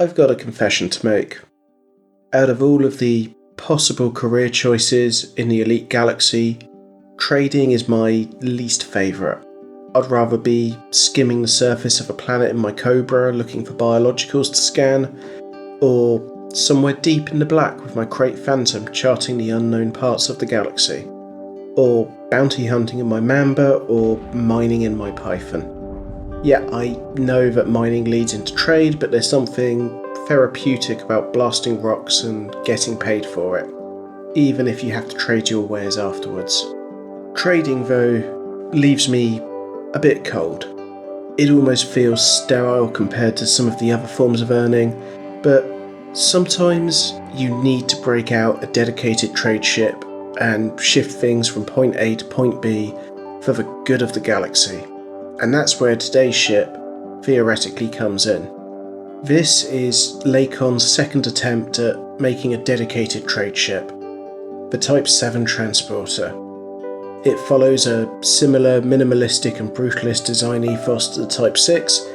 I've got a confession to make. Out of all of the possible career choices in the Elite Galaxy, trading is my least favourite. I'd rather be skimming the surface of a planet in my Cobra looking for biologicals to scan, or somewhere deep in the black with my Crate Phantom charting the unknown parts of the galaxy, or bounty hunting in my Mamba, or mining in my Python. Yeah, I know that mining leads into trade, but there's something therapeutic about blasting rocks and getting paid for it, even if you have to trade your wares afterwards. Trading, though, leaves me a bit cold. It almost feels sterile compared to some of the other forms of earning, but sometimes you need to break out a dedicated trade ship and shift things from point A to point B for the good of the galaxy. And that's where today's ship theoretically comes in. This is Lakon's second attempt at making a dedicated trade ship, the Type 7 transporter. It follows a similar minimalistic and brutalist design ethos to the Type 6,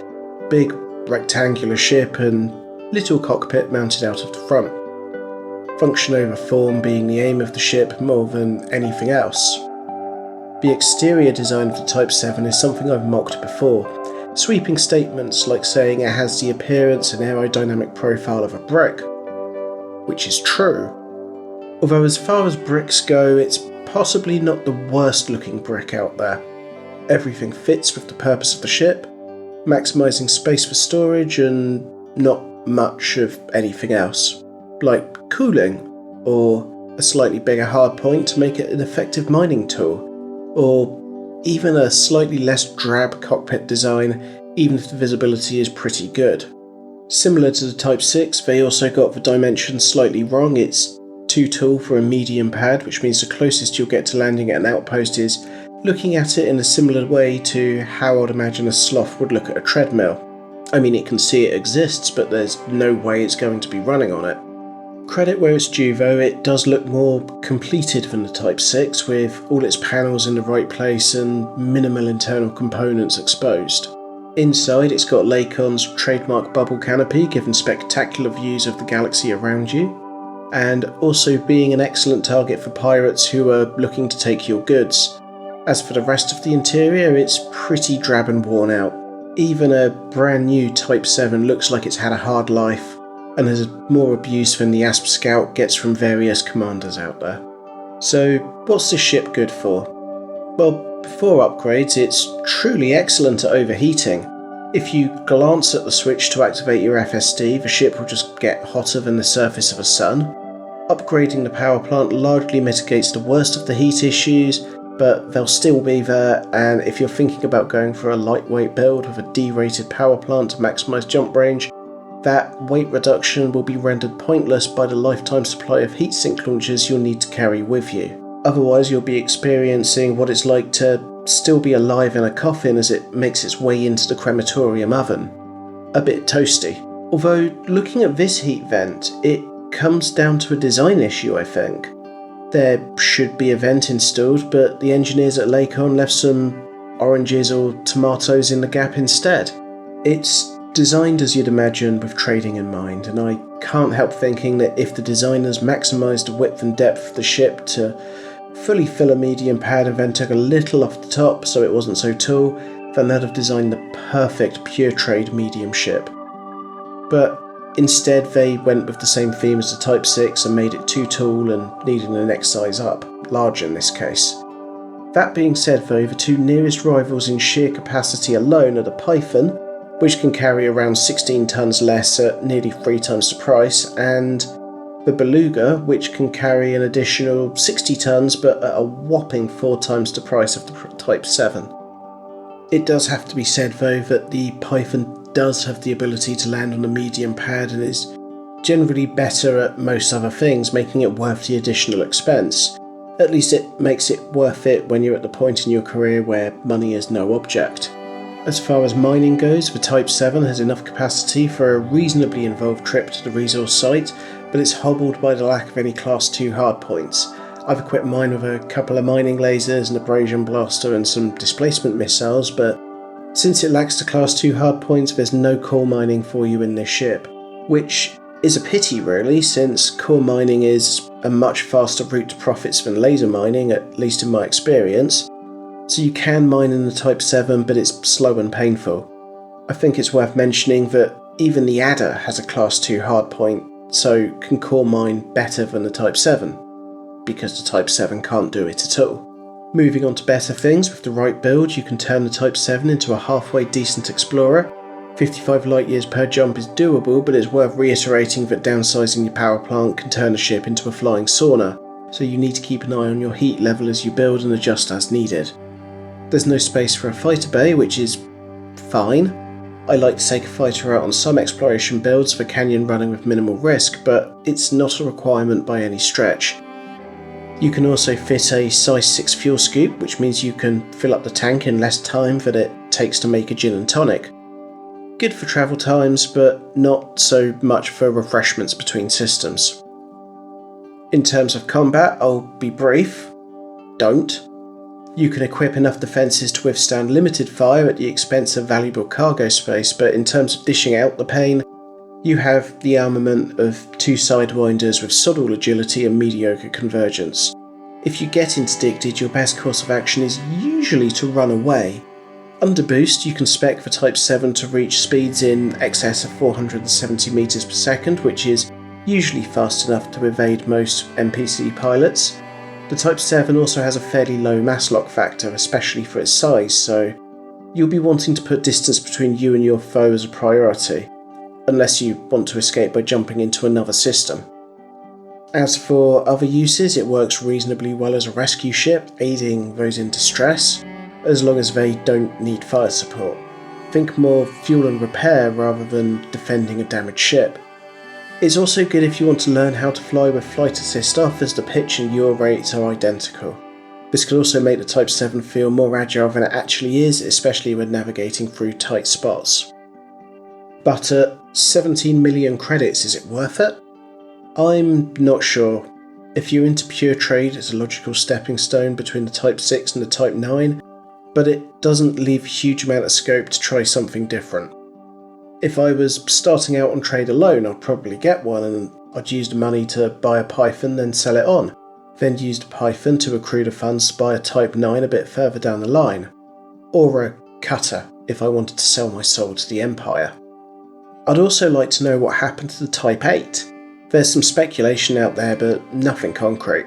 big rectangular ship and little cockpit mounted out of the front. Function over form being the aim of the ship more than anything else. The exterior design of the Type 7 is something I've mocked before, sweeping statements like saying it has the appearance and aerodynamic profile of a brick, which is true. Although as far as bricks go, it's possibly not the worst looking brick out there. Everything fits with the purpose of the ship, maximising space for storage and not much of anything else, like cooling, or a slightly bigger hardpoint to make it an effective mining tool, or even a slightly less drab cockpit design, even if the visibility is pretty good. Similar to the Type 6, they also got the dimensions slightly wrong. It's too tall for a medium pad, which means the closest you'll get to landing at an outpost is looking at it in a similar way to how I'd imagine a sloth would look at a treadmill. I mean, it can see it exists, but there's no way it's going to be running on it. Credit where it's due though, it does look more completed than the Type 6, with all its panels in the right place and minimal internal components exposed. Inside it's got Lakon's trademark bubble canopy, giving spectacular views of the galaxy around you, and also being an excellent target for pirates who are looking to take your goods. As for the rest of the interior, it's pretty drab and worn out. Even a brand new Type 7 looks like it's had a hard life, and has more abuse than the Asp Scout gets from various commanders out there. So what's this ship good for? Well, before upgrades, it's truly excellent at overheating. If you glance at the switch to activate your FSD, the ship will just get hotter than the surface of a sun. Upgrading the power plant largely mitigates the worst of the heat issues, but they'll still be there, and if you're thinking about going for a lightweight build with a D-rated power plant to maximise jump range, that weight reduction will be rendered pointless by the lifetime supply of heatsink launchers you'll need to carry with you. Otherwise, you'll be experiencing what it's like to still be alive in a coffin as it makes its way into the crematorium oven. A bit toasty. Although, looking at this heat vent, it comes down to a design issue, I think. There should be a vent installed, but the engineers at Lakon left some oranges or tomatoes in the gap instead. It's designed as you'd imagine with trading in mind, and I can't help thinking that if the designers maximised the width and depth of the ship to fully fill a medium pad and then took a little off the top so it wasn't so tall, then they'd have designed the perfect pure trade medium ship. But instead they went with the same theme as the Type 6 and made it too tall and needed the next size up, larger in this case. That being said though, the two nearest rivals in sheer capacity alone are the Python, which can carry around 16 tonnes less at nearly 3 times the price, and the Beluga, which can carry an additional 60 tonnes but at a whopping 4 times the price of the Type 7. It does have to be said though that the Python does have the ability to land on a medium pad and is generally better at most other things, making it worth the additional expense. At least it makes it worth it when you're at the point in your career where money is no object. As far as mining goes, the Type 7 has enough capacity for a reasonably involved trip to the resource site, but it's hobbled by the lack of any Class 2 hardpoints. I've equipped mine with a couple of mining lasers, an abrasion blaster and some displacement missiles, but since it lacks the Class 2 hardpoints, there's no coal mining for you in this ship. which is a pity really, since core mining is a much faster route to profits than laser mining, at least in my experience. So you can mine in the Type 7, but it's slow and painful. I think it's worth mentioning that even the Adder has a Class 2 hardpoint, so can core mine better than the Type 7, because the Type 7 can't do it at all. Moving on to better things, with the right build you can turn the Type 7 into a halfway decent explorer. 55 light years per jump is doable, but it's worth reiterating that downsizing your power plant can turn a ship into a flying sauna, so you need to keep an eye on your heat level as you build and adjust as needed. There's no space for a fighter bay, which is fine. I like to take a fighter out on some exploration builds for canyon running with minimal risk, but it's not a requirement by any stretch. You can also fit a size 6 fuel scoop, which means you can fill up the tank in less time than it takes to make a gin and tonic. Good for travel times, but not so much for refreshments between systems. In terms of combat, I'll be brief. Don't. You can equip enough defences to withstand limited fire at the expense of valuable cargo space, but in terms of dishing out the pain, you have the armament of 2 sidewinders with subtle agility and mediocre convergence. If you get interdicted, your best course of action is usually to run away. Under boost, you can spec the Type 7 to reach speeds in excess of 470 meters per second, which is usually fast enough to evade most NPC pilots. The Type 7 also has a fairly low mass lock factor, especially for its size, so you'll be wanting to put distance between you and your foe as a priority, unless you want to escape by jumping into another system. As for other uses, it works reasonably well as a rescue ship, aiding those in distress, as long as they don't need fire support. Think more fuel and repair rather than defending a damaged ship. It's also good if you want to learn how to fly with flight assist off, as the pitch and yaw rates are identical. This can also make the Type 7 feel more agile than it actually is, especially when navigating through tight spots. But at 17 million credits, is it worth it? I'm not sure. If you're into pure trade, it's a logical stepping stone between the Type 6 and the Type 9, but it doesn't leave a huge amount of scope to try something different. If I was starting out on trade alone, I'd probably get one, and I'd use the money to buy a Python, then sell it on. Then use the Python to accrue the funds to buy a Type 9 a bit further down the line. Or a cutter, if I wanted to sell my soul to the Empire. I'd also like to know what happened to the Type 8. There's some speculation out there, but nothing concrete.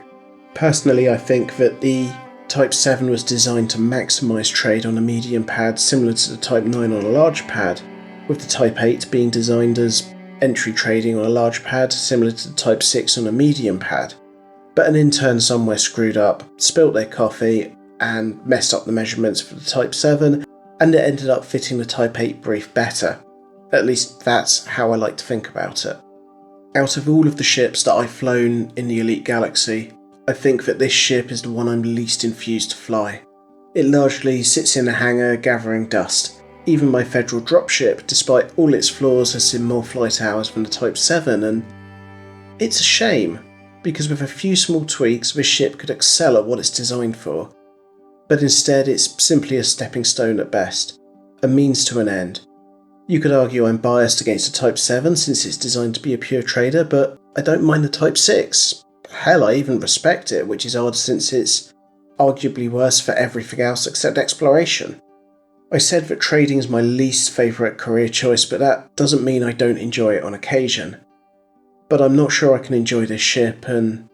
Personally, I think that the Type 7 was designed to maximise trade on a medium pad similar to the Type 9 on a large pad, with the Type 8 being designed as entry trading on a large pad similar to the Type 6 on a medium pad. But an intern somewhere screwed up, spilt their coffee, and messed up the measurements for the Type 7, and it ended up fitting the Type 8 brief better. At least that's how I like to think about it. Out of all of the ships that I've flown in the Elite Galaxy, I think that this ship is the one I'm least enthused to fly. It largely sits in a hangar gathering dust. Even my Federal dropship, despite all its flaws, has seen more flight hours than the Type 7, and it's a shame, because with a few small tweaks this ship could excel at what it's designed for. But instead it's simply a stepping stone at best, a means to an end. You could argue I'm biased against the Type 7 since it's designed to be a pure trader, but I don't mind the Type 6. Hell, I even respect it, which is odd since it's arguably worse for everything else except exploration. I said that trading is my least favourite career choice, but that doesn't mean I don't enjoy it on occasion. But I'm not sure I can enjoy this ship, and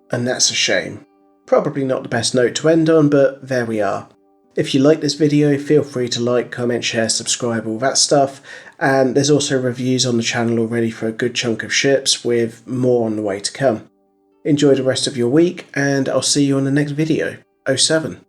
that's a shame. Probably not the best note to end on, but there we are. If you like this video, feel free to like, comment, share, subscribe, all that stuff, and there's also reviews on the channel already for a good chunk of ships, with more on the way to come. Enjoy the rest of your week, and I'll see you on the next video. 07.